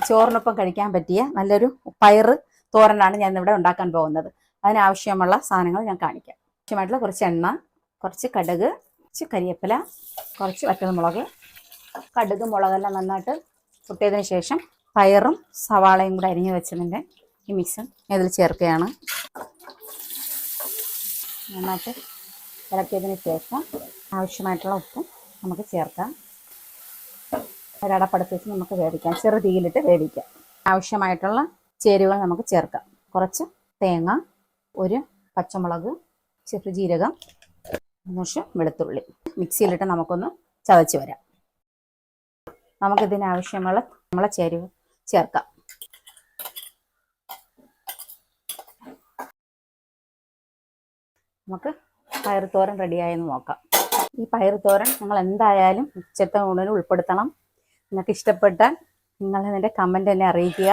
ചോറിനൊപ്പം കഴിക്കാൻ പറ്റിയ നല്ലൊരു പയറ് തോരനാണ് ഞാൻ ഇവിടെ ഉണ്ടാക്കാൻ പോകുന്നത്. അതിനാവശ്യമുള്ള സാധനങ്ങൾ ഞാൻ കാണിക്കാം. ആവശ്യമായിട്ടുള്ള കുറച്ച് എണ്ണ, കുറച്ച് കടുക്, കുറച്ച് കരിവേപ്പില, കുറച്ച് വറ്റൽമുളക്. കടുക് മുളകെല്ലാം നന്നായിട്ട് പൊട്ടിയതിന് ശേഷം പയറും സവാളയും കൂടെ അരിഞ്ഞ് വെച്ചതിൻ്റെ ഈ മിക്സ് ഇതിൽ ചേർക്കുകയാണ്. നന്നായിട്ട് ഇളക്കിയതിന് ശേഷം ആവശ്യമായിട്ടുള്ള ഉപ്പും നമുക്ക് ചേർക്കാം. ഒരടപ്പടുത്ത് വെച്ച് നമുക്ക് വേവിക്കാം. ചെറു തീയിലിട്ട് വേവിക്കാം. ആവശ്യമായിട്ടുള്ള ചേരുവകൾ നമുക്ക് ചേർക്കാം. കുറച്ച് തേങ്ങ, ഒരു പച്ചമുളക്, ചെറുജീരകം, കുറച്ച് വെളുത്തുള്ളി മിക്സിയിലിട്ട് നമുക്കൊന്ന് ചതച്ച് വരാം. നമുക്കിതിനാവശ്യമുള്ള നമ്മളെ ചേരുവ ചേർക്കാം. നമുക്ക് പയറുതോരൻ റെഡിയായെന്ന് നോക്കാം. ഈ പയറുതോരൻ നിങ്ങൾ എന്തായാലും ഉച്ചത്തെ ഊണിന് ഉൾപ്പെടുത്തണം. നിങ്ങൾക്ക് ഇഷ്ടപ്പെട്ടാൽ നിങ്ങൾ ഇതിൻ്റെ കമൻറ്റ് എന്നെ അറിയിക്കുക.